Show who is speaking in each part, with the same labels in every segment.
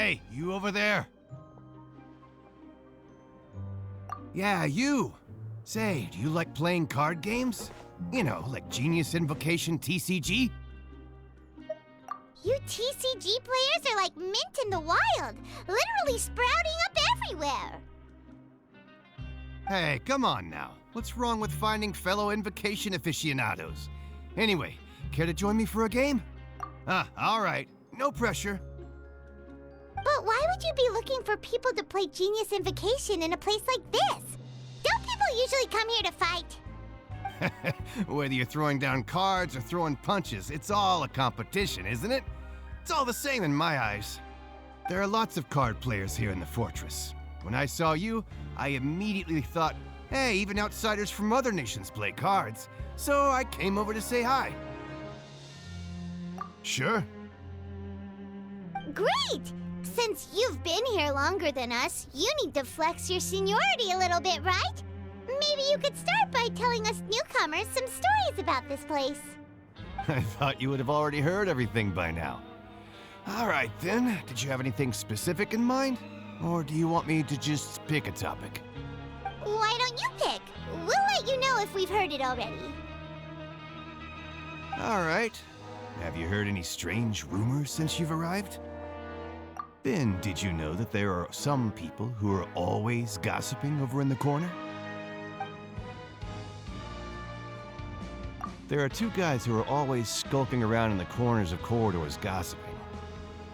Speaker 1: Hey, you over there. Yeah, you. Say, do you like playing card games? You know, like Genius Invocation TCG?
Speaker 2: You TCG players are like mint in the wild, literally sprouting up everywhere.
Speaker 1: Hey, come on now. What's wrong with finding fellow Invocation aficionados? Anyway, care to join me for a game? All right. No pressure.
Speaker 2: But why would you be looking for people to play Genius Invocation in a place like this? Don't people usually come here to fight?
Speaker 1: Whether you're throwing down cards or throwing punches, it's all a competition, isn't it? It's all the same in my eyes. There are lots of card players here in the fortress. When I saw you, I immediately thought, hey, even outsiders from other nations play cards. So I came over to say hi. Sure.
Speaker 2: Great! Since you've been here longer than us, you need to flex your seniority a little bit, right? Maybe you could start by telling us newcomers some stories about this place.
Speaker 1: I thought you would have already heard everything by now. All right then, did you have anything specific in mind? Or do you want me to just pick a topic?
Speaker 2: Why don't you pick? We'll let you know if we've heard it already.
Speaker 1: All right. Have you heard any strange rumors since you've arrived? Then, did you know that there are some people who are always gossiping over in the corner? There are two guys who are always skulking around in the corners of corridors gossiping.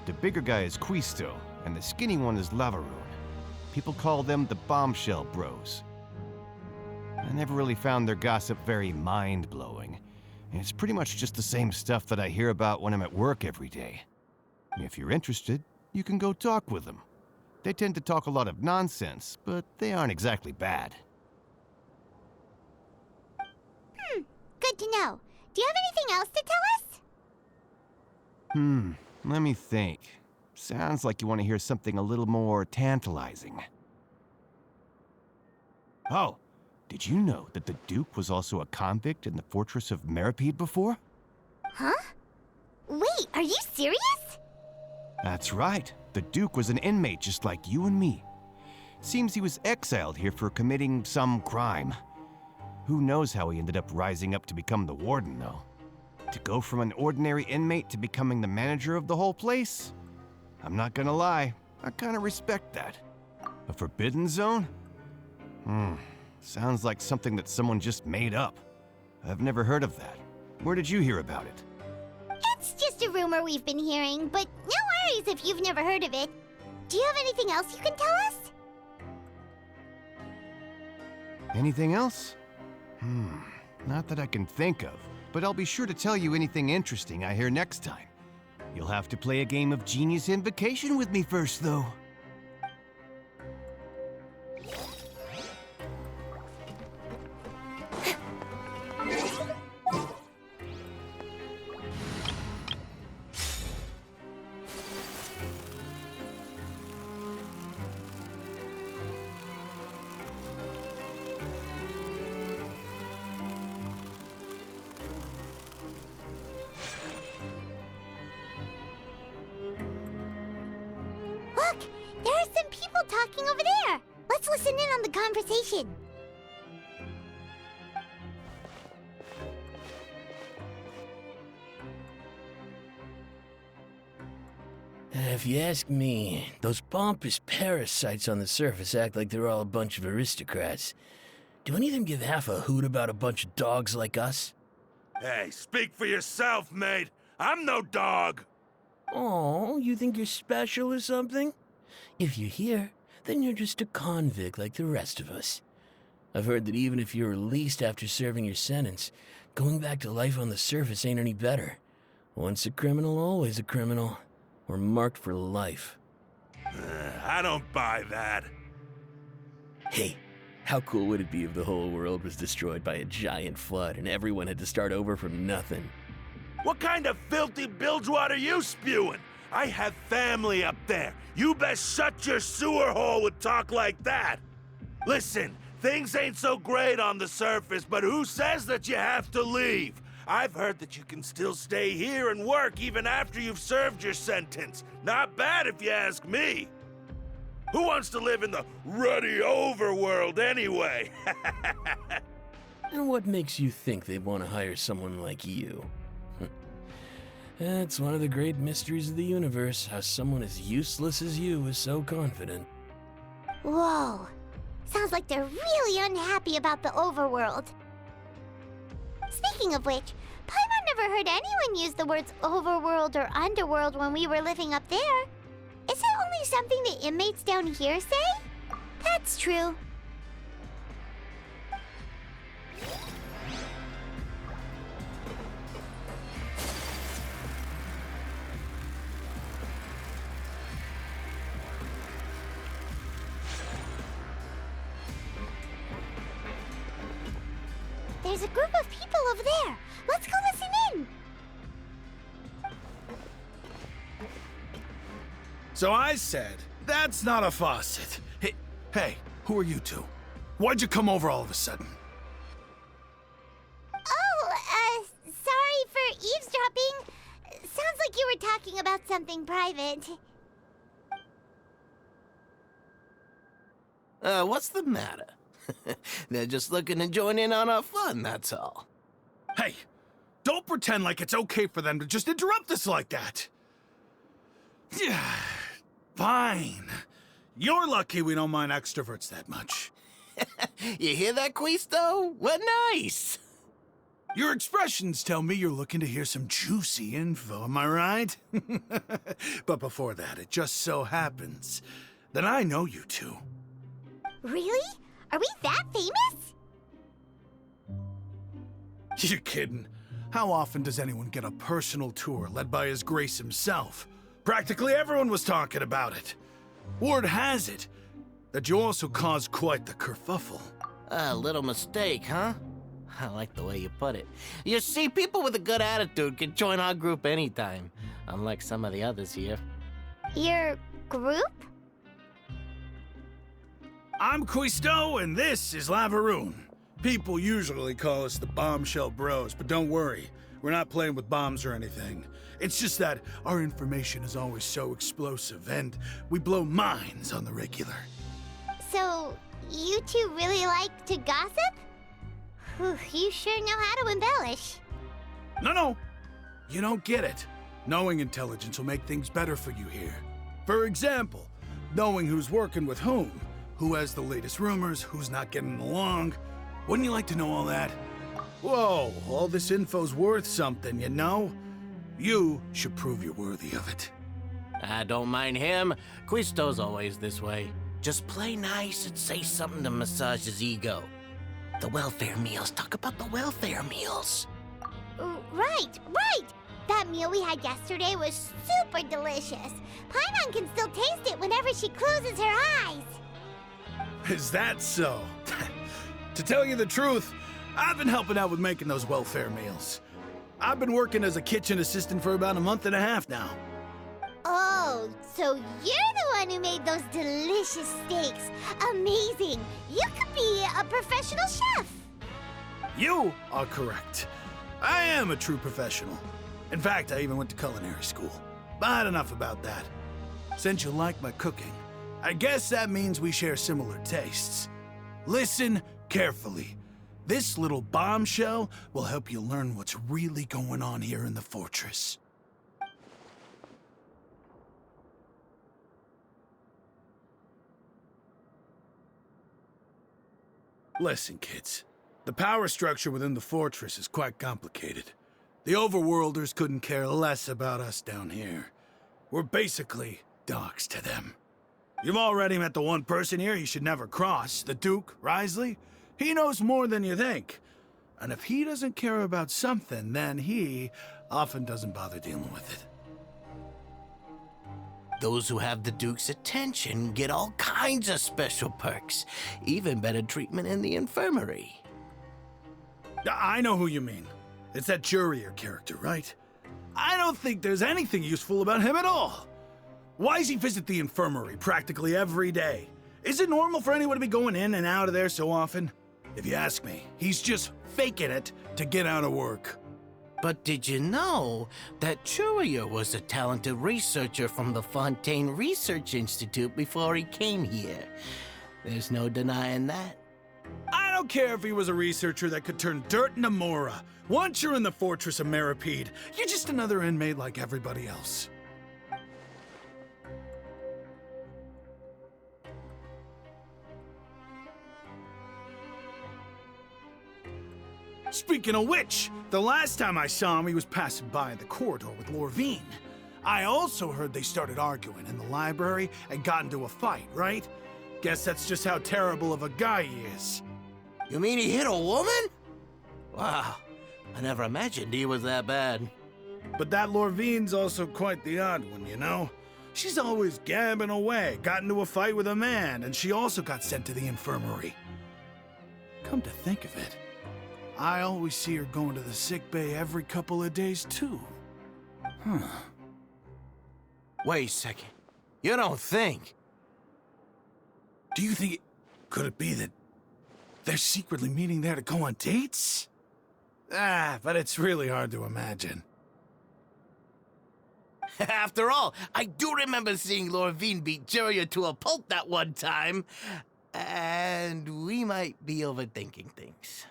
Speaker 1: The bigger guy is Quisto, and the skinny one is Lavaroon. People call them the Bombshell Bros. I never really found their gossip very mind-blowing, and it's pretty much just the same stuff that I hear about when I'm at work every day. If you're interested, you can go talk with them. They tend to talk a lot of nonsense, but they aren't exactly bad.
Speaker 2: Good to know. Do you have anything else to tell us?
Speaker 1: Let me think. Sounds like you want to hear something a little more tantalizing. Oh, did you know that the Duke was also a convict in the fortress of Meripede before?
Speaker 2: Huh? Wait, are you serious?
Speaker 1: That's right. The Duke was an inmate just like you and me. Seems he was exiled here for committing some crime. Who knows how he ended up rising up to become the warden, though. To go from an ordinary inmate to becoming the manager of the whole place? I'm not gonna lie, I kinda respect that. A forbidden zone? Sounds like something that someone just made up. I've never heard of that. Where did you hear about it?
Speaker 2: It's just a rumor we've been hearing, but no worries if you've never heard of it. Do you have anything else you can tell us?
Speaker 1: Anything else? Not that I can think of, but I'll be sure to tell you anything interesting I hear next time. You'll have to play a game of Genius Invocation with me first, though.
Speaker 2: Look, there are some people talking over there. Let's listen in on the conversation.
Speaker 3: If you ask me, those pompous parasites on the surface act like they're all a bunch of aristocrats. Do any of them give half a hoot about a bunch of dogs like us?
Speaker 4: Hey, speak for yourself, mate. I'm no dog.
Speaker 3: Oh, you think you're special or something? If you're here, then you're just a convict like the rest of us. I've heard that even if you're released after serving your sentence, going back to life on the surface ain't any better. Once a criminal, always a criminal. We're marked for life.
Speaker 4: I don't buy that.
Speaker 3: Hey, how cool would it be if the whole world was destroyed by a giant flood and everyone had to start over from nothing?
Speaker 4: What kind of filthy bilgewater are you spewing? I have family up there. You best shut your sewer hole with talk like that. Listen, things ain't so great on the surface, but who says that you have to leave? I've heard that you can still stay here and work even after you've served your sentence. Not bad if you ask me. Who wants to live in the ruddy overworld anyway?
Speaker 3: And what makes you think they want to hire someone like you? That's one of the great mysteries of the universe, how someone as useless as you is so confident.
Speaker 2: Whoa. Sounds like they're really unhappy about the overworld. Speaking of which, Paimon never heard anyone use the words overworld or underworld when we were living up there. Is it only something the inmates down here say? That's true. There's a group of people over there. Let's go listen in.
Speaker 5: So I said, that's not a faucet. Hey, who are you two? Why'd you come over all of a sudden?
Speaker 2: Oh, sorry for eavesdropping. Sounds like you were talking about something private.
Speaker 3: What's the matter? They're just looking to join in on our fun, that's all.
Speaker 5: Hey, don't pretend like it's okay for them to just interrupt us like that. Yeah, fine. You're lucky we don't mind extroverts that much.
Speaker 3: You hear that, Quisto? What nice!
Speaker 5: Your expressions tell me you're looking to hear some juicy info, am I right? But before that, it just so happens that I know you two.
Speaker 2: Really? Are we that famous?
Speaker 5: You're kidding. How often does anyone get a personal tour led by His Grace himself? Practically everyone was talking about it. Word has it that you also caused quite the kerfuffle.
Speaker 3: A little mistake, huh? I like the way you put it. You see, people with a good attitude can join our group anytime, unlike some of the others here.
Speaker 2: Your group?
Speaker 5: I'm Quisto, and this is Lavaroon. People usually call us the Bombshell Bros, but don't worry. We're not playing with bombs or anything. It's just that our information is always so explosive, and we blow minds on the regular.
Speaker 2: So, you two really like to gossip? Whew, you sure know how to embellish.
Speaker 5: No. You don't get it. Knowing intelligence will make things better for you here. For example, knowing who's working with whom, who has the latest rumors, who's not getting along. Wouldn't you like to know all that? Whoa, all this info's worth something, you know? You should prove you're worthy of it.
Speaker 3: I don't mind him. Quisto's always this way. Just play nice and say something to massage his ego. The welfare meals. Talk about the welfare meals.
Speaker 2: Right. That meal we had yesterday was super delicious. Paimon can still taste it whenever she closes her eyes.
Speaker 5: Is that so? To tell you the truth, I've been helping out with making those welfare meals. I've been working as a kitchen assistant for about a month and a half now.
Speaker 2: Oh, so you're the one who made those delicious steaks. Amazing. You could be a professional chef.
Speaker 5: You are correct. I am a true professional. In fact, I even went to culinary school. But enough about that. Since you like my cooking, I guess that means we share similar tastes. Listen carefully. This little bombshell will help you learn what's really going on here in the fortress. Listen, kids. The power structure within the fortress is quite complicated. The overworlders couldn't care less about us down here. We're basically dogs to them. You've already met the one person here you should never cross, the Duke, Risley. He knows more than you think. And if he doesn't care about something, then he often doesn't bother dealing with it.
Speaker 3: Those who have the Duke's attention get all kinds of special perks, even better treatment in the infirmary.
Speaker 5: I know who you mean. It's that Jurier character, right? I don't think there's anything useful about him at all. Why does he visit the infirmary practically every day? Is it normal for anyone to be going in and out of there so often? If you ask me, he's just faking it to get out of work.
Speaker 6: But did you know that Churia was a talented researcher from the Fontaine Research Institute before he came here? There's no denying that.
Speaker 5: I don't care if he was a researcher that could turn dirt into Mora. Once you're in the Fortress of Meripede, you're just another inmate like everybody else. Speaking of which, the last time I saw him, he was passing by the corridor with Lorvine. I also heard they started arguing in the library and got into a fight, right? Guess that's just how terrible of a guy he is.
Speaker 6: You mean he hit a woman? Wow, I never imagined he was that bad.
Speaker 5: But that Lorvine's also quite the odd one, you know? She's always gabbing away, got into a fight with a man, and she also got sent to the infirmary. Come to think of it, I always see her going to the sick bay every couple of days, too. Huh.
Speaker 6: Wait a second. You don't think?
Speaker 5: Do you think could it be that they're secretly meeting there to go on dates? But it's really hard to imagine.
Speaker 6: After all, I do remember seeing Lorvine beat Juria to a pulp that one time. And we might be overthinking things.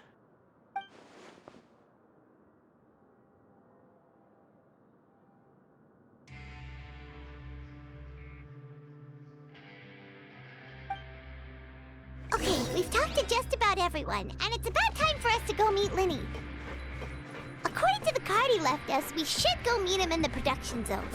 Speaker 2: Okay, we've talked to just about everyone, and it's about time for us to go meet Linny. According to the card he left us, we should go meet him in the production zone.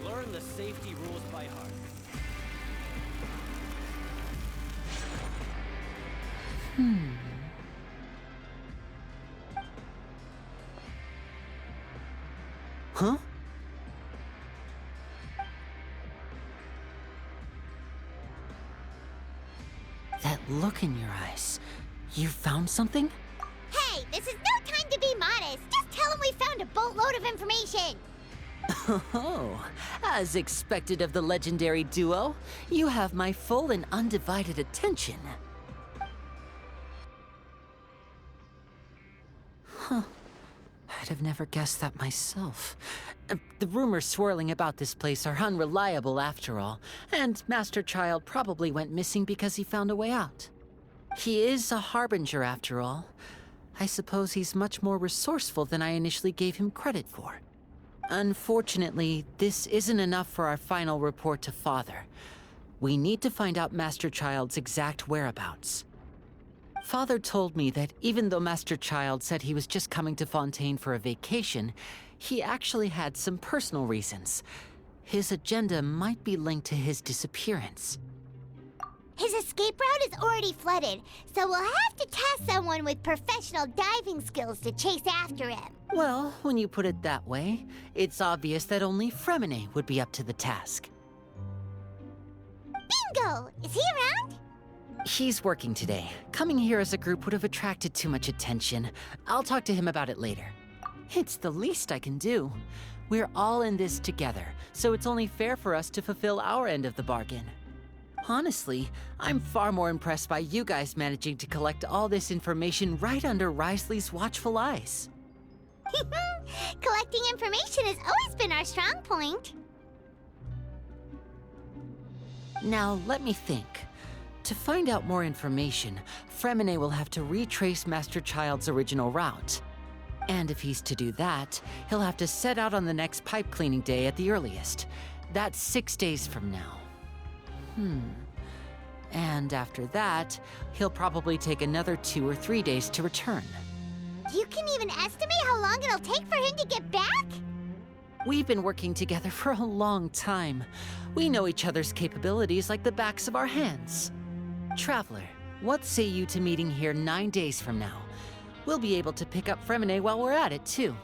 Speaker 7: Learn the safety rules by heart.
Speaker 6: Huh?
Speaker 8: That look in your eyes. You found something?
Speaker 2: Hey, this is no time to be modest. Just tell him we found a boatload of information.
Speaker 8: Oh, as expected of the legendary duo, you have my full and undivided attention. Huh. I'd have never guessed that myself. The rumors swirling about this place are unreliable after all, and Master Child probably went missing because he found a way out. He is a harbinger after all. I suppose he's much more resourceful than I initially gave him credit for. Unfortunately, this isn't enough for our final report to Father. We need to find out Master Child's exact whereabouts. Father told me that even though Master Child said he was just coming to Fontaine for a vacation, he actually had some personal reasons. His agenda might be linked to his disappearance.
Speaker 2: His escape route is already flooded, so we'll have to task someone with professional diving skills to chase after him.
Speaker 8: Well, when you put it that way, it's obvious that only Fremine would be up to the task.
Speaker 2: Bingo! Is he around?
Speaker 8: He's working today. Coming here as a group would have attracted too much attention. I'll talk to him about it later. It's the least I can do. We're all in this together, so it's only fair for us to fulfill our end of the bargain. Honestly, I'm far more impressed by you guys managing to collect all this information right under Risley's watchful eyes.
Speaker 2: Collecting information has always been our strong point.
Speaker 8: Now, let me think. To find out more information, Fremine will have to retrace Master Child's original route. And if he's to do that, he'll have to set out on the next pipe cleaning day at the earliest. That's 6 days from now. And after that, he'll probably take another 2 or 3 days to return.
Speaker 2: You can even estimate how long it'll take for him to get back?
Speaker 8: We've been working together for a long time. We know each other's capabilities like the backs of our hands. Traveler, what say you to meeting here 9 days from now? We'll be able to pick up Fremine while we're at it, too.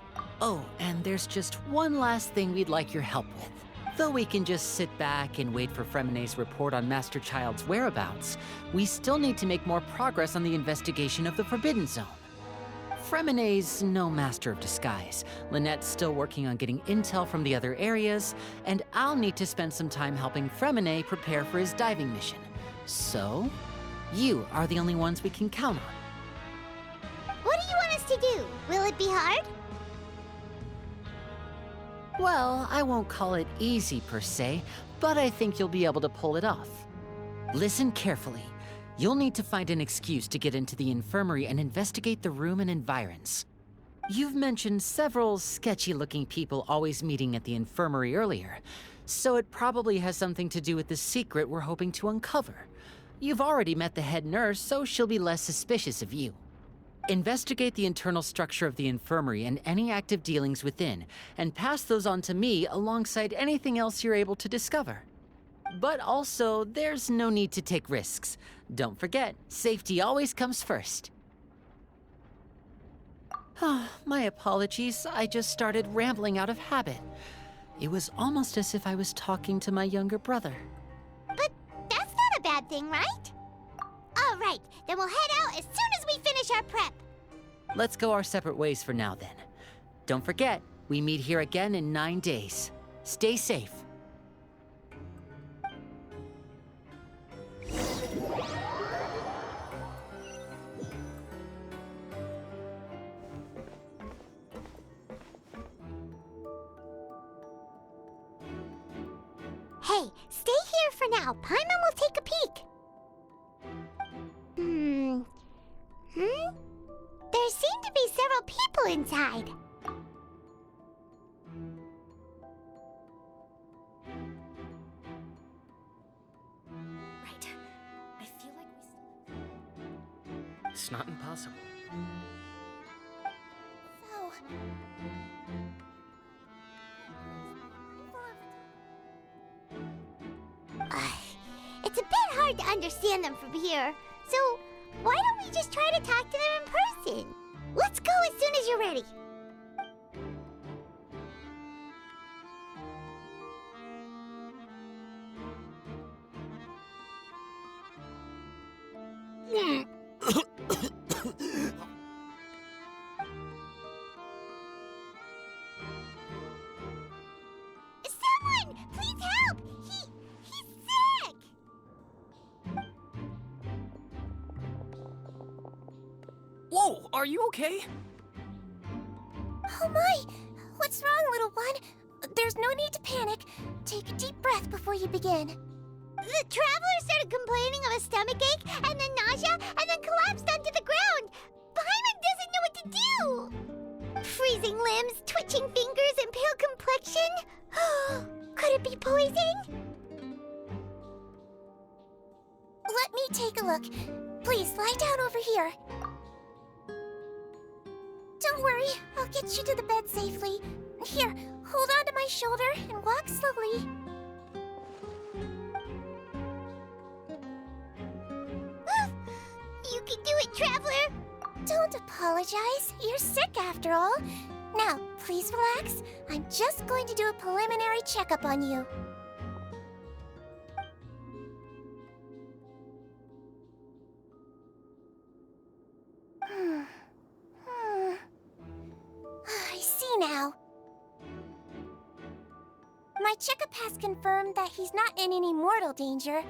Speaker 8: Oh, and there's just one last thing we'd like your help with. Though we can just sit back and wait for Fremine's report on Master Child's whereabouts, we still need to make more progress on the investigation of the Forbidden Zone. Fremine's no master of disguise. Lynette's still working on getting intel from the other areas, and I'll need to spend some time helping Fremine prepare for his diving mission. So, you are the only ones we can count on.
Speaker 2: What do you want us to do? Will it be hard?
Speaker 8: Well, I won't call it easy per se, but I think you'll be able to pull it off. Listen carefully. You'll need to find an excuse to get into the infirmary and investigate the room and environs. You've mentioned several sketchy-looking people always meeting at the infirmary earlier, so it probably has something to do with the secret we're hoping to uncover. You've already met the head nurse, so she'll be less suspicious of you. Investigate the internal structure of the infirmary and any active dealings within, and pass those on to me alongside anything else you're able to discover. But also, there's no need to take risks. Don't forget, safety always comes first. My apologies, I just started rambling out of habit. It was almost as if I was talking to my younger brother.
Speaker 2: But that's not a bad thing, right? All right, then we'll head out as soon as we finish our prep.
Speaker 8: Let's go our separate ways for now, then. Don't forget, we meet here again in 9 days. Stay safe.
Speaker 2: Hey, stay here for now. Paimon will take a peek. There seem to be several people inside.
Speaker 9: Right. I feel like
Speaker 7: It's not impossible.
Speaker 2: So... it's a bit hard to understand them from here, so why don't we just try to talk to them in person? Let's go as soon as you're ready. Someone, please help! He's sick!
Speaker 7: Whoa, are you okay?
Speaker 10: Oh my! What's wrong, little one? There's no need to panic. Take a deep breath before you begin.
Speaker 2: The traveler started complaining of a stomachache, and then nausea, and then collapsed onto the ground. Paimon doesn't know what to do. Freezing limbs, twitching fingers, and pale complexion. Could it be poison?
Speaker 10: Let me take a look. Please, lie down over here. Don't worry, I'll get you to the bed safely. Here, hold on to my shoulder and walk slowly.
Speaker 2: You can do it, traveler.
Speaker 10: Don't apologize. You're sick after all. Now, please relax. I'm just going to do a preliminary checkup on you. I see now. My checkup has confirmed that he's not in any mortal danger.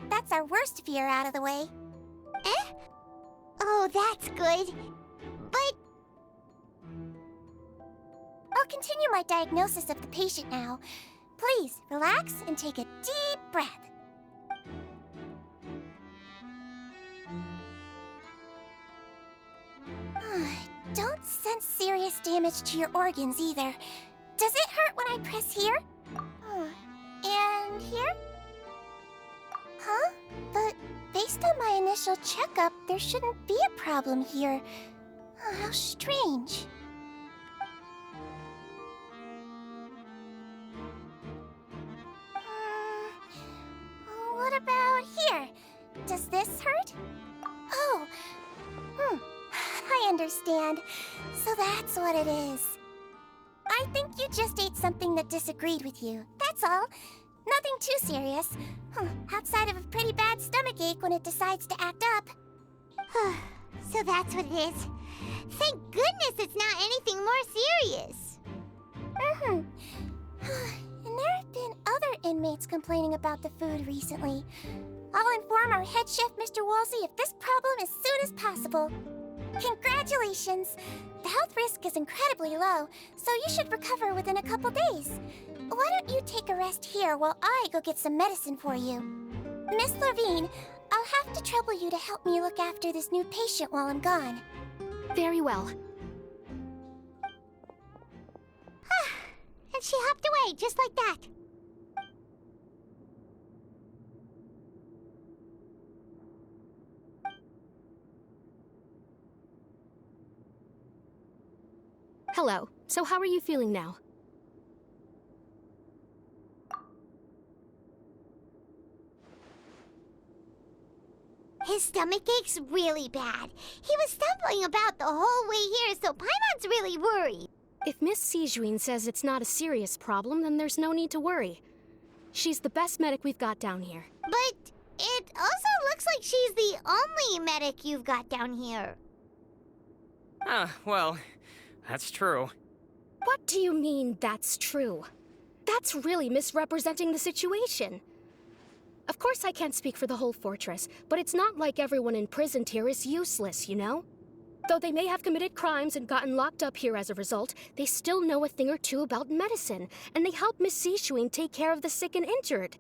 Speaker 10: That's our worst fear out of the way.
Speaker 2: Eh? Oh, that's good. But...
Speaker 10: I'll continue my diagnosis of the patient now. Please, relax and take a deep breath. Don't sense serious damage to your organs either. Does it hurt when I press here? And here? Huh? But based on my initial checkup, there shouldn't be a problem here. How strange. understand. So that's what it is. I think you just ate something that disagreed with you. That's all. Nothing too serious. Outside of a pretty bad stomachache when it decides to act up.
Speaker 2: So that's what it is. Thank goodness it's not anything more serious.
Speaker 10: And there have been other inmates complaining about the food recently. I'll inform our head chef, Mr. Woolsey, of this problem as soon as possible. Congratulations! The health risk is incredibly low, so you should recover within a couple days. Why don't you take a rest here while I go get some medicine for you? Miss Levine, I'll have to trouble you to help me look after this new patient while I'm gone.
Speaker 9: Very well.
Speaker 2: And she hopped away just like that.
Speaker 9: Hello. So how are you feeling now?
Speaker 2: His stomach ache's really bad. He was stumbling about the whole way here, so Paimon's really worried.
Speaker 9: If Miss Sijuin says it's not a serious problem, then there's no need to worry. She's the best medic we've got down here.
Speaker 2: But it also looks like she's the only medic you've got down here.
Speaker 7: Well, that's true.
Speaker 9: What do you mean, that's true? That's really misrepresenting the situation. Of course I can't speak for the whole fortress, but it's not like everyone imprisoned here is useless, you know? Though they may have committed crimes and gotten locked up here as a result, they still know a thing or two about medicine, and they help Miss Sijuin take care of the sick and injured.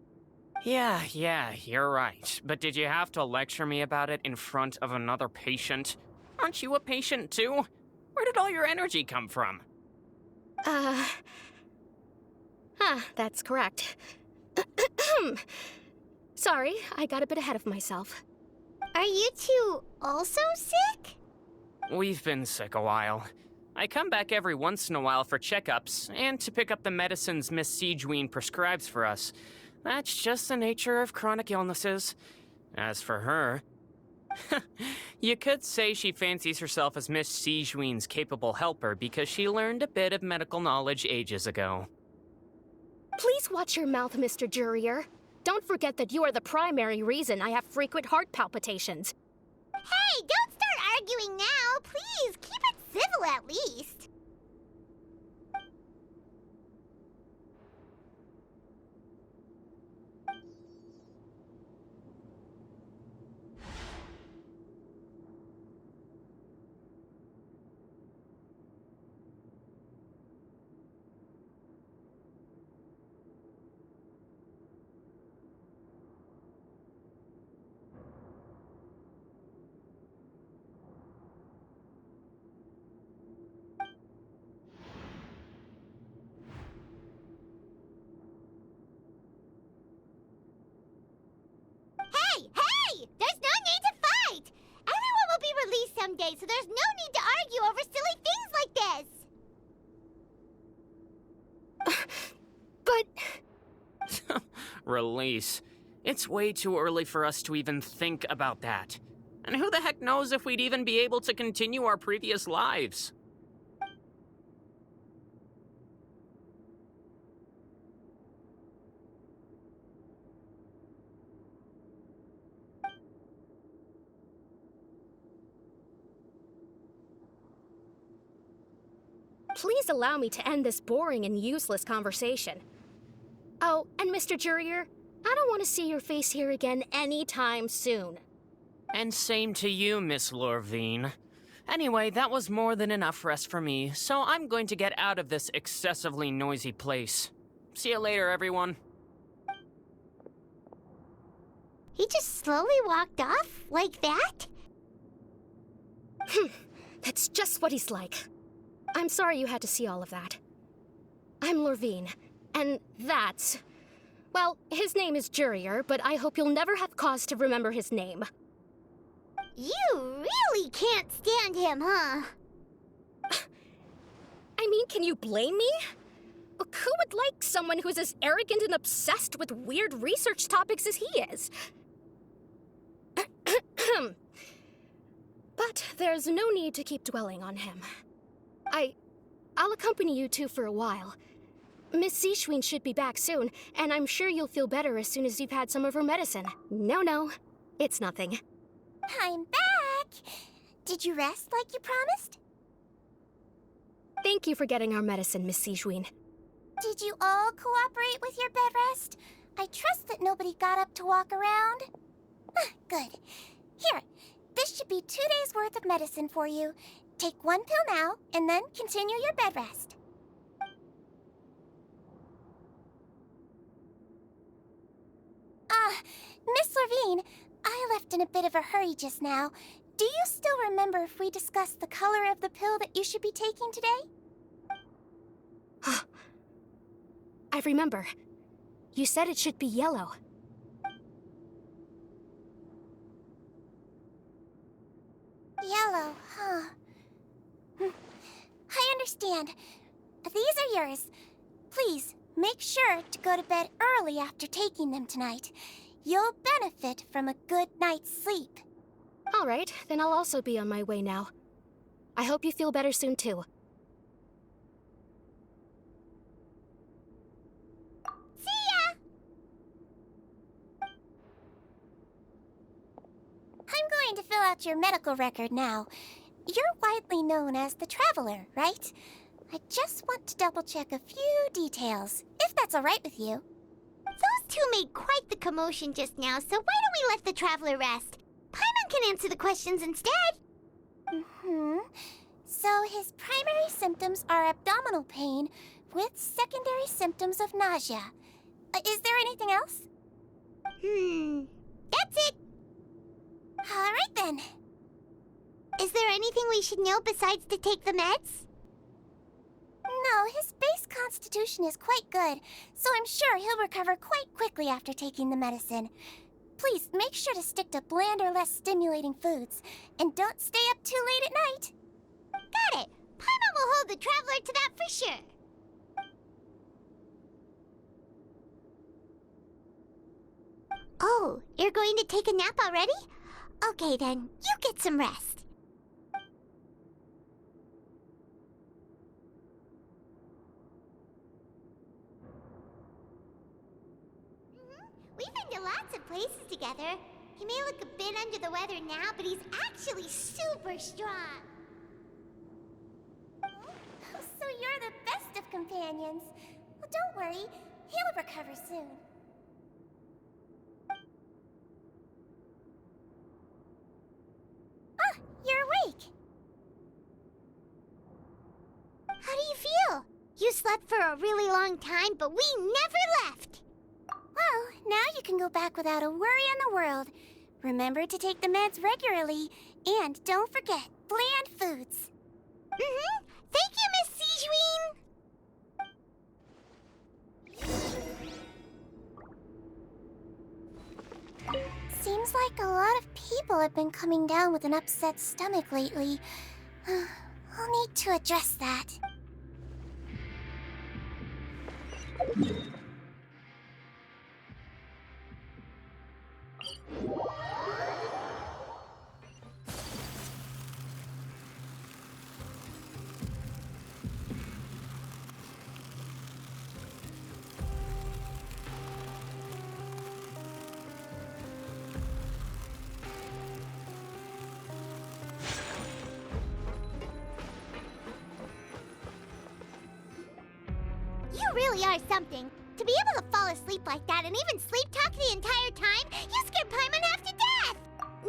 Speaker 7: Yeah, you're right. But did you have to lecture me about it in front of another patient? Aren't you a patient too? Where did all your energy come from?
Speaker 9: That's correct. Sorry, I got a bit ahead of myself.
Speaker 2: Are you two also sick?
Speaker 7: We've been sick a while. I come back every once in a while for checkups, and to pick up the medicines Miss Sijuin prescribes for us. That's just the nature of chronic illnesses. As for her... you could say she fancies herself as Miss Sijuin's capable helper because she learned a bit of medical knowledge ages ago.
Speaker 9: Please watch your mouth, Mr. Jurier. Don't forget that you are the primary reason I have frequent heart palpitations.
Speaker 2: Hey, don't start arguing now. Please, keep it civil at least. Hey! There's no need to fight! Everyone will be released someday, so there's no need to argue over silly things like this!
Speaker 9: But...
Speaker 7: Release. It's way too early for us to even think about that. And who the heck knows if we'd even be able to continue our previous lives?
Speaker 9: Please allow me to end this boring and useless conversation. Oh, and Mr. Jurier, I don't want to see your face here again anytime soon.
Speaker 7: And same to you, Miss Lorvine. Anyway, that was more than enough rest for me, so I'm going to get out of this excessively noisy place. See you later, everyone.
Speaker 2: He just slowly walked off like that?
Speaker 9: That's just what he's like. I'm sorry you had to see all of that. I'm Lorvine, and that's... Well, his name is Jurier, but I hope you'll never have cause to remember his name.
Speaker 2: You really can't stand him, huh?
Speaker 9: I mean, can you blame me? Look, who would like someone who's as arrogant and obsessed with weird research topics as he is? But But there's no need to keep dwelling on him. I'll accompany you two for a while. Miss Zishwin should be back soon, and I'm sure you'll feel better as soon as you've had some of her medicine. No, it's nothing.
Speaker 10: I'm back! Did you rest like you promised?
Speaker 9: Thank you for getting our medicine, Miss Zishwin.
Speaker 10: Did you all cooperate with your bed rest? I trust that nobody got up to walk around. Good. Here, this should be 2 days' worth of medicine for you. Take 1 pill now, and then continue your bed rest. Miss Levine, I left in a bit of a hurry just now. Do you still remember if we discussed the color of the pill that you should be taking today?
Speaker 9: I remember. You said it should be yellow.
Speaker 10: Yellow, huh? I understand. These are yours. Please, make sure to go to bed early after taking them tonight. You'll benefit from a good night's sleep.
Speaker 9: All right, then I'll also be on my way now. I hope you feel better soon, too.
Speaker 10: See ya! I'm going to fill out your medical record now. You're widely known as the Traveler, right? I just want to double-check a few details, if that's all right with you.
Speaker 2: Those two made quite the commotion just now, so why don't we let the Traveler rest? Paimon can answer the questions instead.
Speaker 10: So his primary symptoms are abdominal pain with secondary symptoms of nausea. Is there anything else?
Speaker 2: That's it.
Speaker 10: All right then.
Speaker 2: Is there anything we should know besides to take the meds?
Speaker 10: No, his base constitution is quite good, so I'm sure he'll recover quite quickly after taking the medicine. Please, make sure to stick to bland or less stimulating foods, and don't stay up too late at night.
Speaker 2: Got it. Paimon will hold the Traveler to that for sure. Oh, you're going to take a nap already? Okay then, you get some rest. We've been to lots of places together. He may look a bit under the weather now, but he's actually super strong.
Speaker 10: So you're the best of companions. Well, don't worry. He'll recover soon. Ah, you're awake.
Speaker 2: How do you feel? You slept for a really long time, but we never left.
Speaker 10: Well, now you can go back without a worry in the world. Remember to take the meds regularly, and don't forget, bland foods.
Speaker 2: Thank you, Miss Zishwin.
Speaker 10: Seems like a lot of people have been coming down with an upset stomach lately. I'll need to address that.
Speaker 2: You really are something. To be able to fall asleep like that and even sleep talk the entire time, you scared Paimon half to death!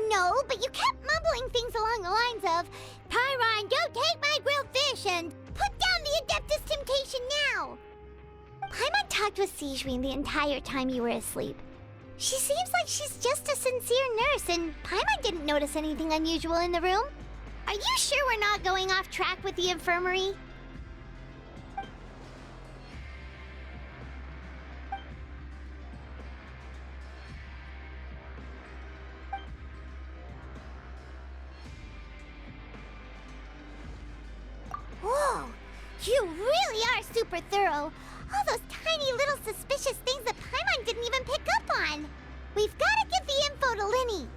Speaker 2: No, but you kept mumbling things along the lines of, Pyron, don't take my grilled fish, and put down the Adeptus Temptation now! Paimon talked with Zishwin the entire time you were asleep. She seems like she's just a sincere nurse, and Paimon didn't notice anything unusual in the room. Are you sure we're not going off track with the infirmary? Whoa! You really are super thorough! All those tiny little suspicious things that Paimon didn't even pick up on! We've gotta give the info to Linny!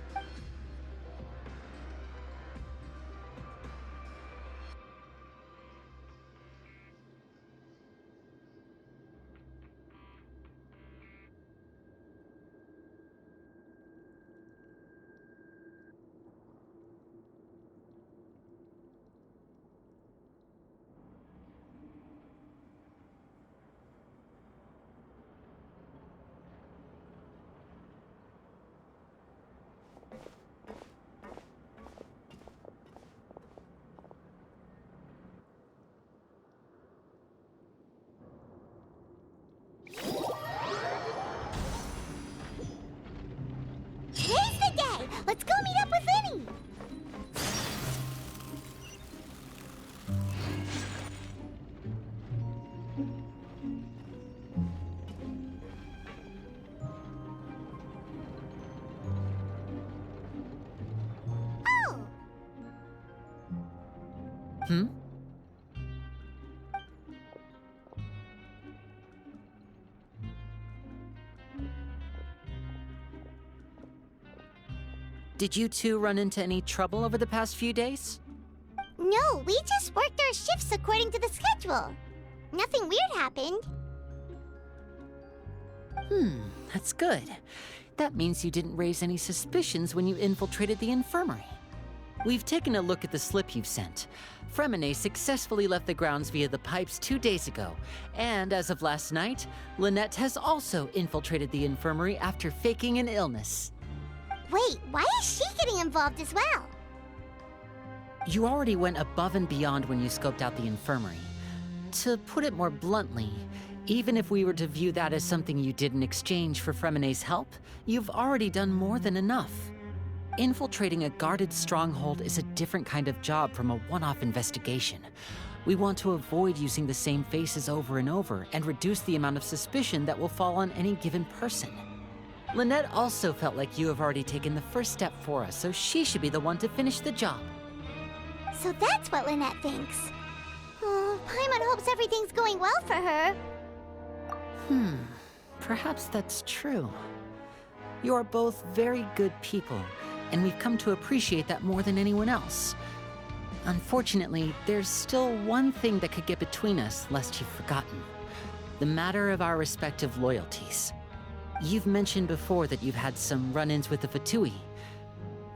Speaker 8: Hmm? Did you two run into any trouble over the past few days?
Speaker 2: No, we just worked our shifts according to the schedule. Nothing weird happened.
Speaker 8: That's good. That means you didn't raise any suspicions when you infiltrated the infirmary. We've taken a look at the slip you've sent. Fremine successfully left the grounds via the pipes 2 days ago, and as of last night, Lynette has also infiltrated the infirmary after faking an illness.
Speaker 2: Wait, why is she getting involved as well?
Speaker 8: You already went above and beyond when you scoped out the infirmary. To put it more bluntly, even if we were to view that as something you did in exchange for Fremine's help, you've already done more than enough. Infiltrating a guarded stronghold is a different kind of job from a one-off investigation. We want to avoid using the same faces over and over and reduce the amount of suspicion that will fall on any given person. Lynette also felt like you have already taken the first step for us, so she should be the one to finish the job.
Speaker 2: So that's what Lynette thinks. Oh, Paimon hopes everything's going well for her.
Speaker 8: Perhaps that's true. You are both very good people, and we've come to appreciate that more than anyone else. Unfortunately, there's still one thing that could get between us, lest you've forgotten. The matter of our respective loyalties. You've mentioned before that you've had some run-ins with the Fatui.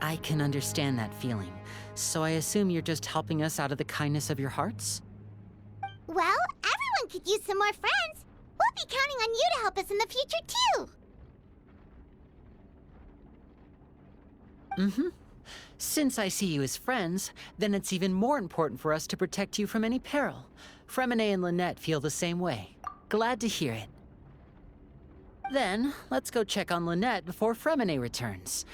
Speaker 8: I can understand that feeling, so I assume you're just helping us out of the kindness of your hearts?
Speaker 2: Well, everyone could use some more friends. We'll be counting on you to help us in the future, too.
Speaker 8: Since I see you as friends, then it's even more important for us to protect you from any peril. Fremine and Lynette feel the same way. Glad to hear it. Then, let's go check on Lynette before Fremine returns.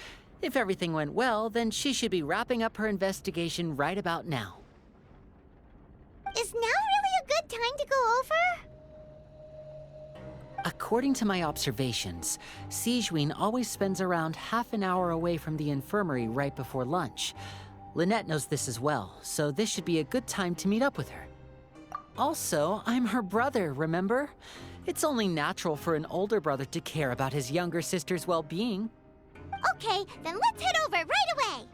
Speaker 8: If everything went well, then she should be wrapping up her investigation right about now.
Speaker 2: Is now really a good time to go over?
Speaker 8: According to my observations, Sigewinne always spends around half an hour away from the infirmary right before lunch. Lynette knows this as well, so this should be a good time to meet up with her. Also, I'm her brother, remember? It's only natural for an older brother to care about his younger sister's well-being.
Speaker 2: Okay, then let's head over right away.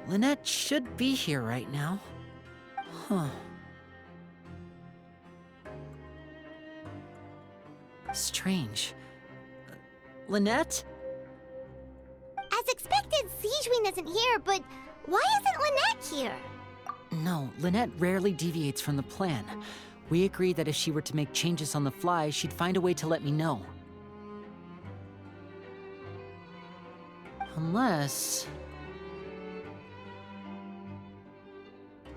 Speaker 8: Lynette should be here right now. Huh. Strange. Lynette?
Speaker 2: As expected, Sigewinne isn't here, but why isn't Lynette here?
Speaker 8: No, Lynette rarely deviates from the plan. We agreed that if she were to make changes on the fly, she'd find a way to let me know. Unless...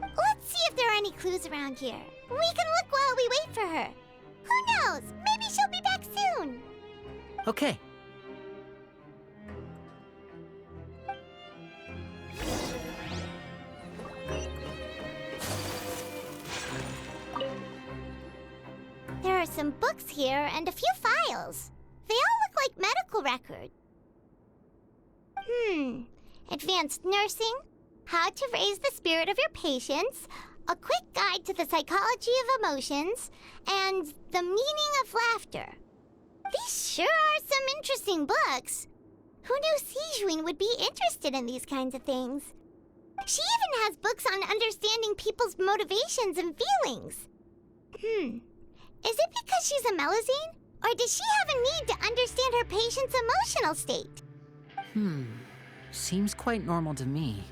Speaker 2: Let's see if there are any clues around here. We can look while we wait for her. Who knows? Maybe she'll be back soon.
Speaker 8: Okay.
Speaker 2: There are some books here and a few files. They all look like medical records. Advanced nursing, how to raise the spirit of your patients, a quick guide to the psychology of emotions, and the meaning of laughter. These sure are some interesting books. Who knew Sigewinne would be interested in these kinds of things? She even has books on understanding people's motivations and feelings. Is it because she's a Melusine? Or does she have a need to understand her patient's emotional state?
Speaker 8: Seems quite normal to me.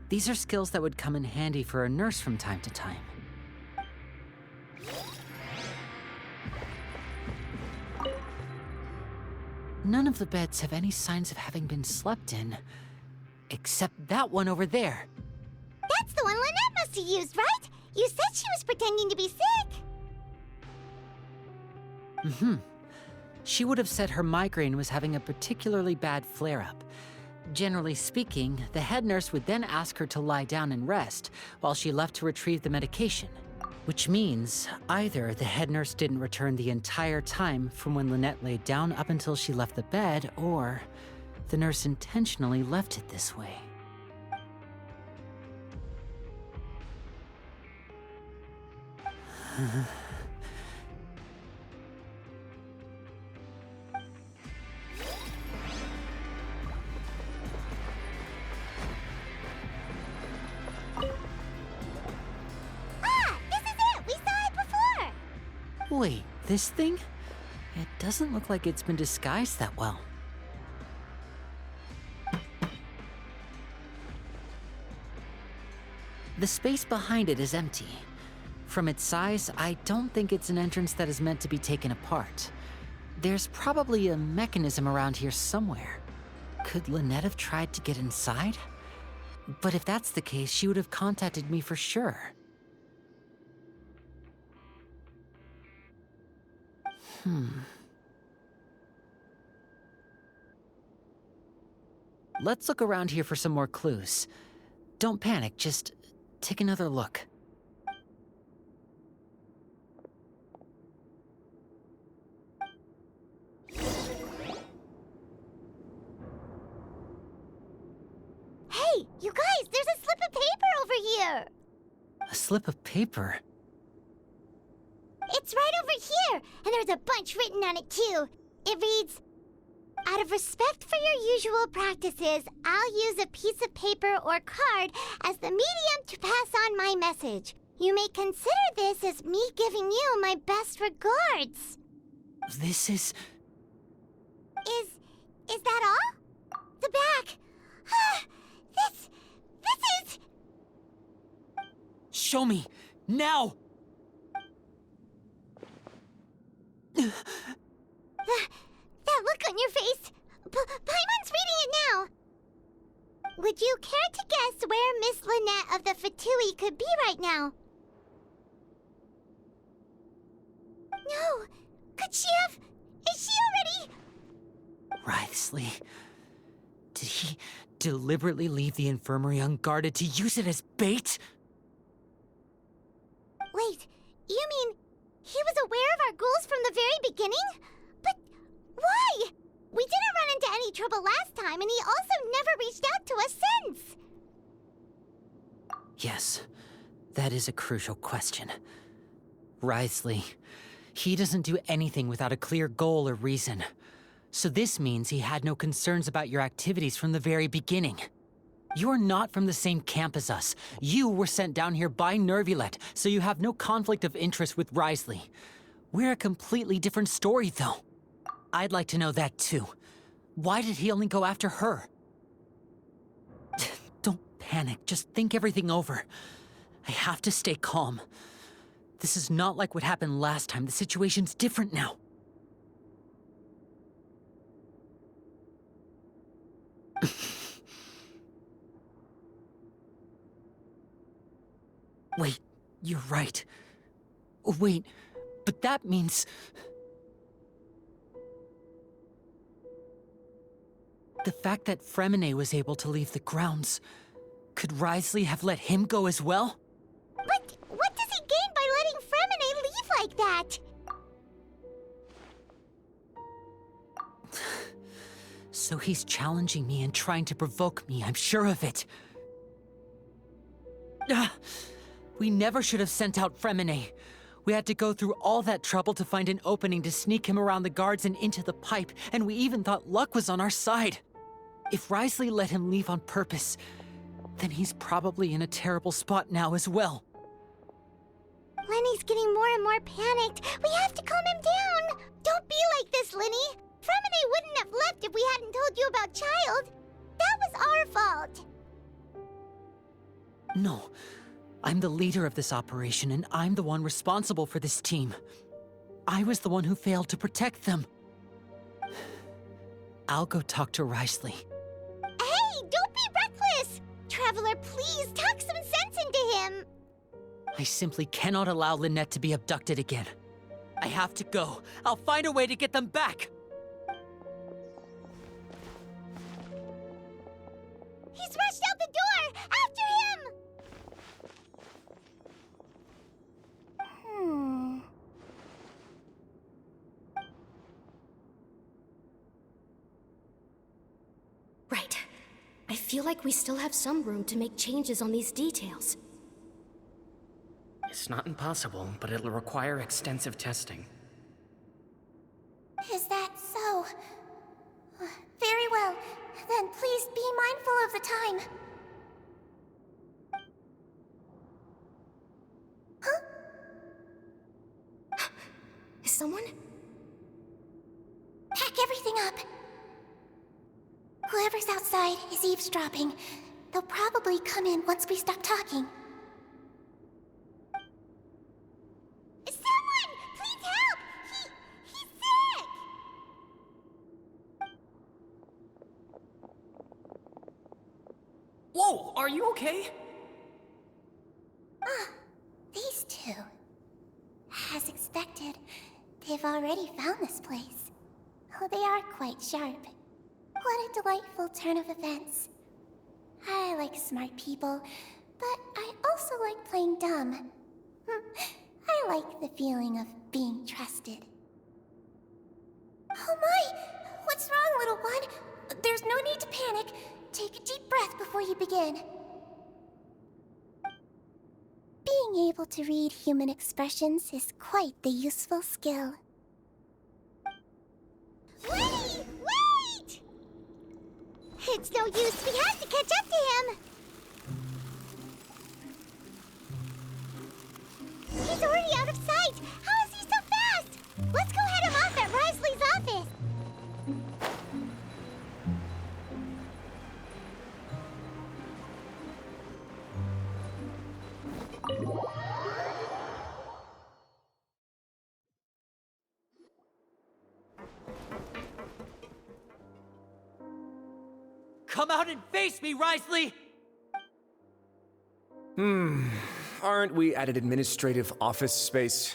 Speaker 8: These are skills that would come in handy for a nurse from time to time. None of the beds have any signs of having been slept in. Except that one over there.
Speaker 2: That's the one Lynette must have used, right? You said she was pretending to be sick.
Speaker 8: She would have said her migraine was having a particularly bad flare-up. Generally speaking, the head nurse would then ask her to lie down and rest while she left to retrieve the medication. Which means either the head nurse didn't return the entire time from when Lynette laid down up until she left the bed, or the nurse intentionally left it this way. Wait, this thing? It doesn't look like it's been disguised that well. The space behind it is empty. From its size, I don't think it's an entrance that is meant to be taken apart. There's probably a mechanism around here somewhere. Could Lynette have tried to get inside? But if that's the case, she would have contacted me for sure. Let's look around here for some more clues. Don't panic, just take another look.
Speaker 2: Hey, you guys, there's a slip of paper over here!
Speaker 8: A slip of paper?
Speaker 2: It's right over here, and there's a bunch written on it too. It reads, "Out of respect for your usual practices, I'll use a piece of paper or card as the medium to pass on my message. You may consider this as me giving you my best regards."
Speaker 8: This is...
Speaker 2: Is that all? The back. This is...
Speaker 8: Show me! Now!
Speaker 2: That look on your face. Paimon's reading it now. Would you care to guess where Miss Lynette of the Fatui could be right now? No. Could she have... Is she already...
Speaker 8: Wriothesley. Did he deliberately leave the infirmary unguarded to use it as bait?
Speaker 2: Wait, you mean he was aware of our goals from the very beginning? But why? We didn't run into any trouble last time, and he also never reached out to us since.
Speaker 8: Yes, that is a crucial question. Wriothesley, he doesn't do anything without a clear goal or reason. So this means he had no concerns about your activities from the very beginning. You're not from the same camp as us. You were sent down here by Nervulet, so you have no conflict of interest with Wriothesley. We're a completely different story, though. I'd like to know that, too. Why did he only go after her? Don't panic. Just think everything over. I have to stay calm. This is not like what happened last time. The situation's different now. Wait, you're right. Wait, but that means... The fact that Fremine was able to leave the grounds, could Wriothesley have let him go as well?
Speaker 2: But what does he gain by letting Fremine leave like that?
Speaker 8: So he's challenging me and trying to provoke me, I'm sure of it. We never should have sent out Fremine. We had to go through all that trouble to find an opening to sneak him around the guards and into the pipe, and we even thought luck was on our side. If Wriothesley let him leave on purpose, then he's probably in a terrible spot now as well.
Speaker 2: Lenny's getting more and more panicked. We have to calm him down. Don't be like this, Lenny. Fremine wouldn't have left if we hadn't told you about Child. That was our fault.
Speaker 8: No. I'm the leader of this operation, and I'm the one responsible for this team. I was the one who failed to protect them. I'll go talk to Wriothesley.
Speaker 2: Hey, don't be reckless! Traveler, please talk some sense into him.
Speaker 8: I simply cannot allow Lynette to be abducted again. I have to go. I'll find a way to get them back!
Speaker 2: He's rushed out the door! After him!
Speaker 9: Right. I feel like we still have some room to make changes on these details.
Speaker 7: It's not impossible, but it'll require extensive testing.
Speaker 10: Is that so? Very well. Then please be mindful of the time. Huh?
Speaker 9: Is someone?
Speaker 10: Pack everything up. Whoever's outside is eavesdropping. They'll probably come in once we stop talking.
Speaker 2: Someone! Please help! He's sick!
Speaker 7: Whoa, are you okay?
Speaker 10: These two. As expected, they've already found this place. Oh, they are quite sharp. What a delightful turn of events. I like smart people, but I also like playing dumb. I like the feeling of being trusted. Oh my! What's wrong, little one? There's no need to panic. Take a deep breath before you begin. Being able to read human expressions is quite the useful skill.
Speaker 2: Wait! It's no use. We have to catch up to him. He's already out of sight. How is he so fast? Let's go head him off at Risley's office.
Speaker 8: Come out and face me, Risley!
Speaker 11: Aren't we at an administrative office space?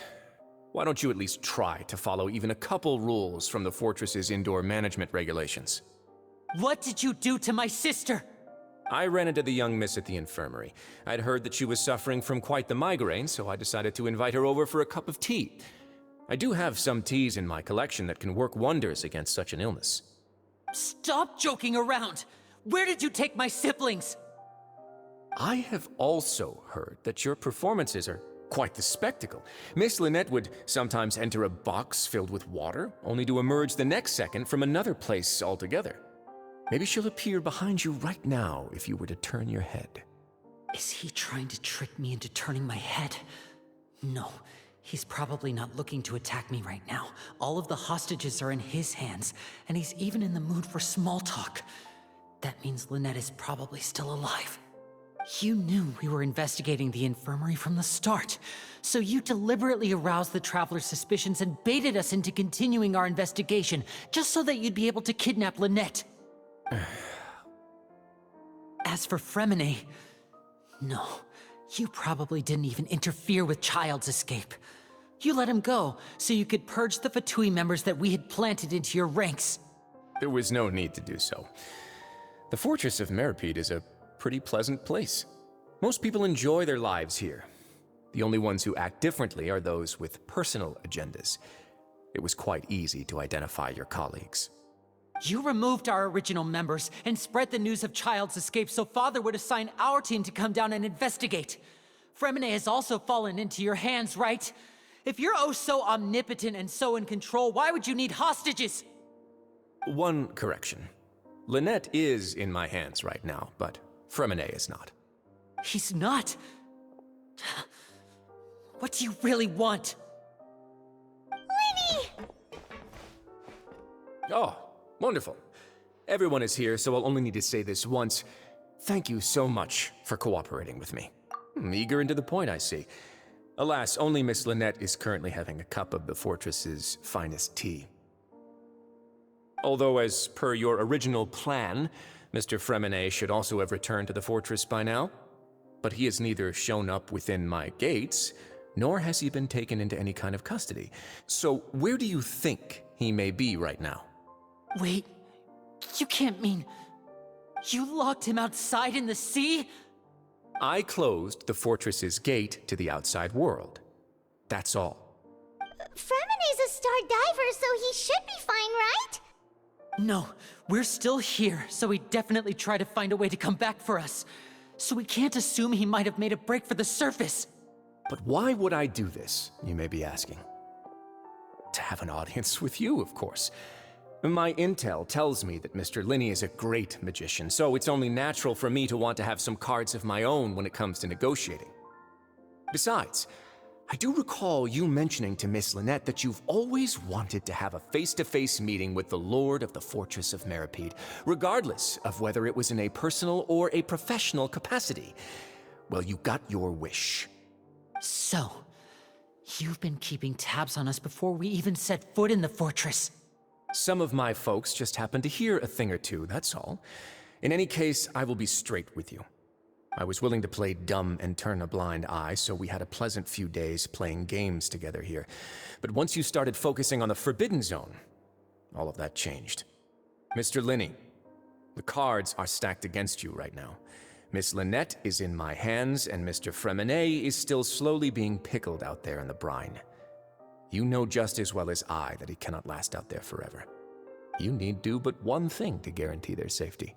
Speaker 11: Why don't you at least try to follow even a couple rules from the fortress's indoor management regulations?
Speaker 8: What did you do to my sister?
Speaker 11: I ran into the young miss at the infirmary. I'd heard that she was suffering from quite the migraine, so I decided to invite her over for a cup of tea. I do have some teas in my collection that can work wonders against such an illness.
Speaker 8: Stop joking around! Where did you take my siblings?
Speaker 11: I have also heard that your performances are quite the spectacle. Miss Lynette would sometimes enter a box filled with water, only to emerge the next second from another place altogether. Maybe she'll appear behind you right now if you were to turn your head.
Speaker 8: Is he trying to trick me into turning my head? No, he's probably not looking to attack me right now. All of the hostages are in his hands, and he's even in the mood for small talk. That means Lynette is probably still alive. You knew we were investigating the infirmary from the start, so you deliberately aroused the Traveler's suspicions and baited us into continuing our investigation, just so that you'd be able to kidnap Lynette. As for Fremine, no, you probably didn't even interfere with Child's escape. You let him go, so you could purge the Fatui members that we had planted into your ranks.
Speaker 11: There was no need to do so. The Fortress of Meripede is a pretty pleasant place. Most people enjoy their lives here. The only ones who act differently are those with personal agendas. It was quite easy to identify your colleagues.
Speaker 8: You removed our original members and spread the news of Child's escape so Father would assign our team to come down and investigate. Fremine has also fallen into your hands, right? If you're oh so omnipotent and so in control, why would you need hostages?
Speaker 11: One correction. Lynette is in my hands right now, but Fremine is not.
Speaker 8: He's not? What do you really want?
Speaker 2: Lenny!
Speaker 11: Oh, wonderful. Everyone is here, so I'll only need to say this once. Thank you so much for cooperating with me. Eager and to the point, I see. Alas, only Miss Lynette is currently having a cup of the fortress's finest tea. Although, as per your original plan, Mr. Fremine should also have returned to the fortress by now. But he has neither shown up within my gates, nor has he been taken into any kind of custody. So where do you think he may be right now?
Speaker 8: Wait, you can't mean... You locked him outside in the sea?
Speaker 11: I closed the fortress's gate to the outside world. That's all.
Speaker 2: Fremene's a star diver, so he should be fine, right?
Speaker 8: No, we're still here, so he definitely tried to find a way to come back for us. So we can't assume he might have made a break for the surface.
Speaker 11: But why would I do this, you may be asking? To have an audience with you, of course. My intel tells me that Mr. Linney is a great magician, so it's only natural for me to want to have some cards of my own when it comes to negotiating. Besides, I do recall you mentioning to Miss Lynette that you've always wanted to have a face-to-face meeting with the Lord of the Fortress of Meripede, regardless of whether it was in a personal or a professional capacity. Well, you got your wish.
Speaker 8: So, you've been keeping tabs on us before we even set foot in the fortress.
Speaker 11: Some of my folks just happened to hear a thing or two, that's all. In any case, I will be straight with you. I was willing to play dumb and turn a blind eye, so we had a pleasant few days playing games together here. But once you started focusing on the Forbidden Zone, all of that changed. Mr. Linney, the cards are stacked against you right now. Miss Lynette is in my hands, and Mr. Fremene is still slowly being pickled out there in the brine. You know just as well as I that he cannot last out there forever. You need do but one thing to guarantee their safety.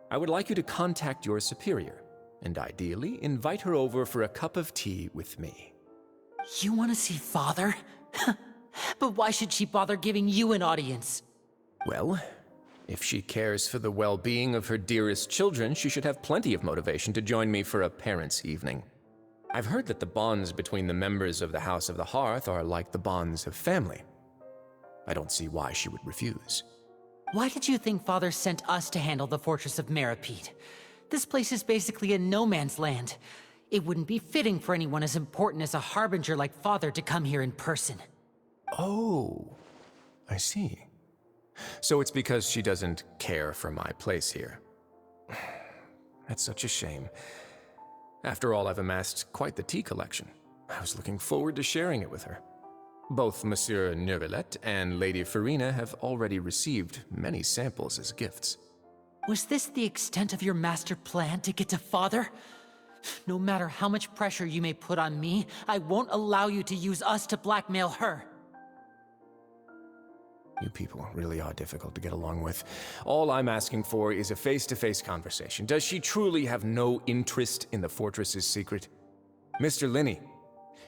Speaker 11: I would like you to contact your superior, and ideally invite her over for a cup of tea with me.
Speaker 8: You want to see Father? But why should she bother giving you an audience?
Speaker 11: Well, if she cares for the well-being of her dearest children, she should have plenty of motivation to join me for a parents' evening. I've heard that the bonds between the members of the House of the Hearth are like the bonds of family. I don't see why she would refuse.
Speaker 8: Why did you think Father sent us to handle the Fortress of Meripede? This place is basically a no-man's land. It wouldn't be fitting for anyone as important as a harbinger like Father to come here in person.
Speaker 11: Oh, I see. So it's because she doesn't care for my place here. That's such a shame. After all, I've amassed quite the tea collection. I was looking forward to sharing it with her. Both Monsieur Neuvillette and Lady Farina have already received many samples as gifts.
Speaker 8: Was this the extent of your master plan to get to Father? No matter how much pressure you may put on me, I won't allow you to use us to blackmail her.
Speaker 11: You people really are difficult to get along with. All I'm asking for is a face-to-face conversation. Does she truly have no interest in the fortress's secret? Mr. Linney,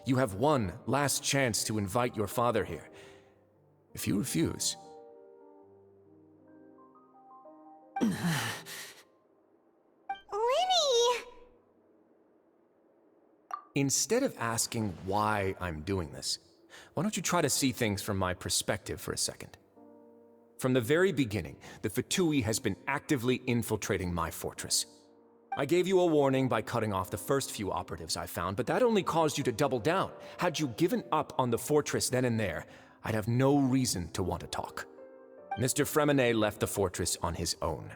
Speaker 11: you have one last chance to invite your father here. If you refuse...
Speaker 2: Linny!
Speaker 11: Instead of asking why I'm doing this, why don't you try to see things from my perspective for a second? From the very beginning, the Fatui has been actively infiltrating my fortress. I gave you a warning by cutting off the first few operatives I found, but that only caused you to double down. Had you given up on the fortress then and there, I'd have no reason to want to talk. Mr. Fremene left the fortress on his own,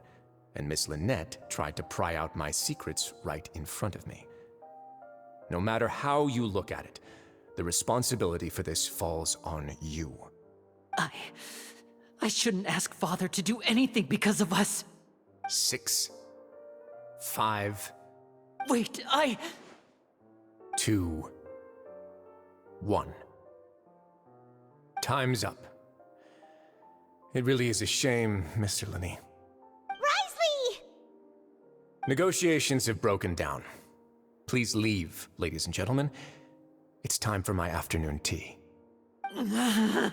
Speaker 11: and Miss Lynette tried to pry out my secrets right in front of me. No matter how you look at it, the responsibility for this falls on you.
Speaker 8: I shouldn't ask Father to do anything because of us.
Speaker 11: 6, 5...
Speaker 8: Wait,
Speaker 11: 2, 1. Time's up. It really is a shame, Mr. Linney.
Speaker 2: Risley!
Speaker 11: Negotiations have broken down. Please leave, ladies and gentlemen. It's time for my afternoon tea.
Speaker 2: Yeah,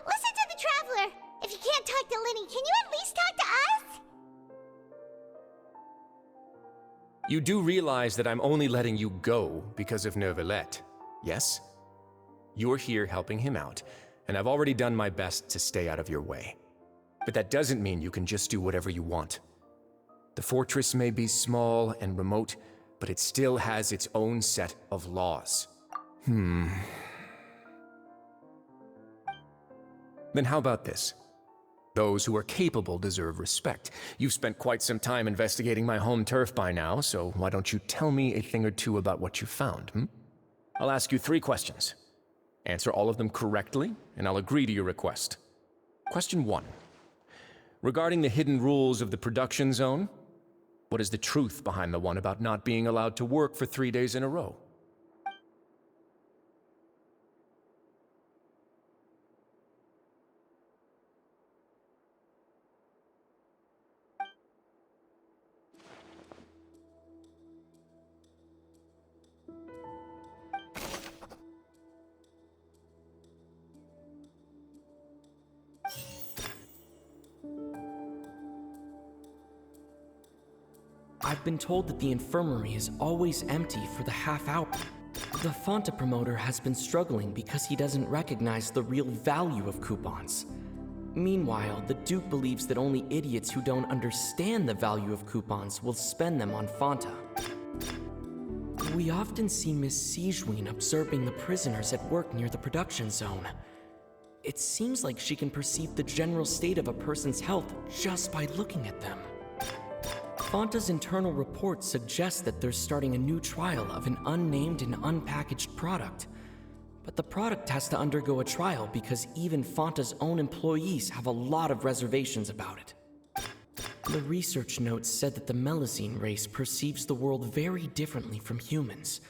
Speaker 2: listen to the Traveler. If you can't talk to Linny, can you at least talk to us?
Speaker 11: You do realize that I'm only letting you go because of Neuvillette, yes? You're here helping him out, and I've already done my best to stay out of your way. But that doesn't mean you can just do whatever you want. The fortress may be small and remote, but it still has its own set of laws. Then how about this? Those who are capable deserve respect. You've spent quite some time investigating my home turf by now, so why don't you tell me a thing or two about what you found, I'll ask you 3 questions. Answer all of them correctly, and I'll agree to your request. Question 1. Regarding the hidden rules of the production zone, what is the truth behind the one about not being allowed to work for 3 days in a row?
Speaker 12: I've been told that the infirmary is always empty for the half hour. The Fonta promoter has been struggling because he doesn't recognize the real value of coupons. Meanwhile, the Duke believes that only idiots who don't understand the value of coupons will spend them on Fonta. We often see Miss Sigewinne observing the prisoners at work near the production zone. It seems like she can perceive the general state of a person's health just by looking at them. Fonta's internal report suggests that they're starting a new trial of an unnamed and unpackaged product. But the product has to undergo a trial because even Fonta's own employees have a lot of reservations about it. The research notes said that the Melusine race perceives the world very differently from humans.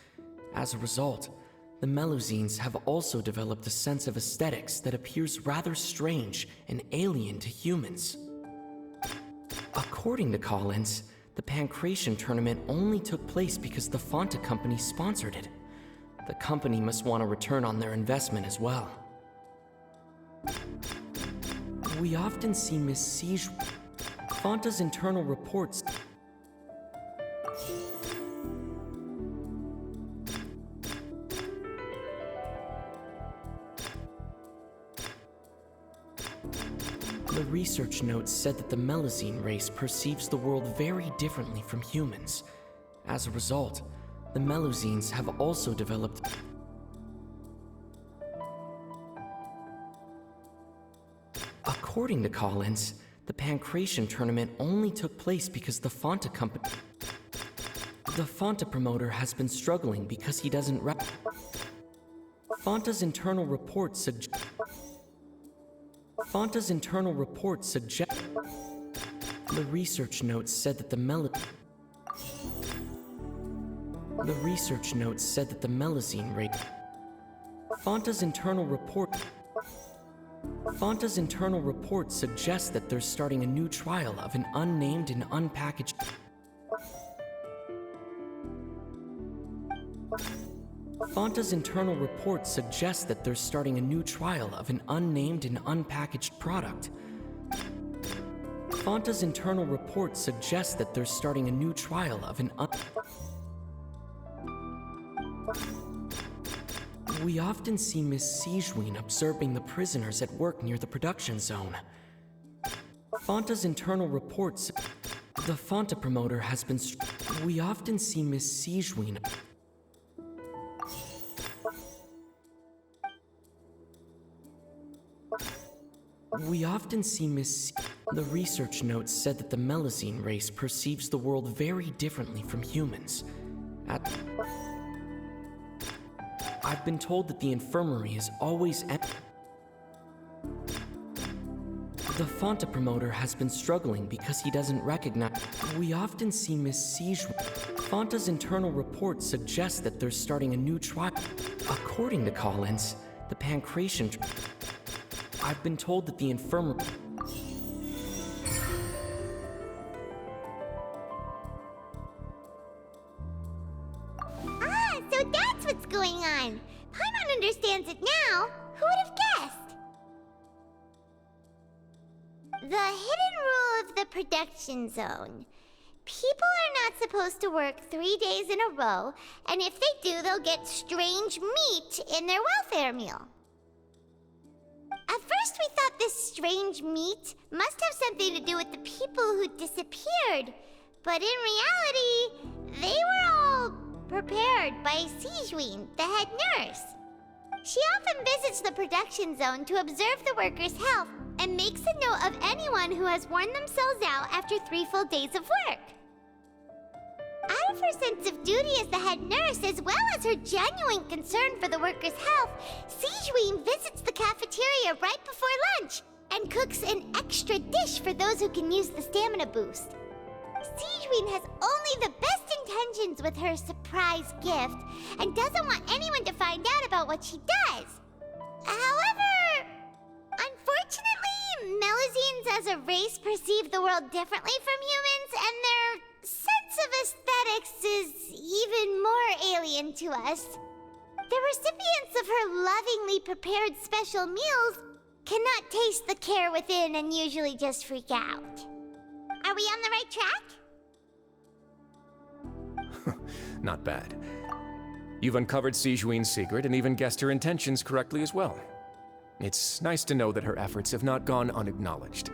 Speaker 12: As a result, the Melusines have also developed a sense of aesthetics that appears rather strange and alien to humans. According to Collins, the Pancration tournament only took place because the Fonta company sponsored it. The company must want a return on their investment as well. We often see Miss Sigewinne. Fonta's internal reports. The research notes said that the Melusine race perceives the world very differently from humans. As a result, the Melusines have also developed. According to Collins, the Pancration tournament only took place because the Fonta company. The Fonta promoter has been struggling because he doesn't Fonta's internal report suggests. Fonta's internal report suggests. The research notes said that the research notes said that the Melusine rate. Fonta's internal report. Fonta's internal report suggests that they're starting a new trial of an unnamed and unpackaged. Fonta's internal report suggests that they're starting a new trial of an unnamed and unpackaged product. Fonta's internal report suggests that they're starting a new trial of an We often see Miss Sigewinne observing the prisoners at work near the production zone. Fonta's internal reports. The Fonta promoter has been. We often see Miss Sigewinne. We often see Miss. The research notes said that the Melusine race perceives the world very differently from humans. I've been told that the infirmary is always empty. The Fonta promoter has been struggling because he doesn't recognize. We often see Miss Sigewinne. Fonta's internal report suggests that they're starting a new trial. According to Collins, the Pancration. I've been told that the infirmary.
Speaker 2: Ah, so that's what's going on. Paimon understands it now. Who would have guessed? The hidden rule of the production zone. People are not supposed to work 3 days in a row, and if they do, they'll get strange meat in their welfare meal. At first, we thought this strange meat must have something to do with the people who disappeared. But in reality, they were all prepared by Sigewinne, the head nurse. She often visits the production zone to observe the workers' health and makes a note of anyone who has worn themselves out after 3 full days of work. Out of her sense of duty as the head nurse, as well as her genuine concern for the workers' health, Sigewinne visits the cafeteria right before lunch and cooks an extra dish for those who can use the stamina boost. Sigewinne has only the best intentions with her surprise gift and doesn't want anyone to find out about what she does. However, unfortunately, Melusines as a race perceive the world differently from humans, and their sense of aesthetics is even more alien to us. The recipients of her lovingly prepared special meals cannot taste the care within and usually just freak out. Are we on the right track?
Speaker 11: Not bad. You've uncovered Sigewinne's secret and even guessed her intentions correctly as well. It's nice to know that her efforts have not gone unacknowledged.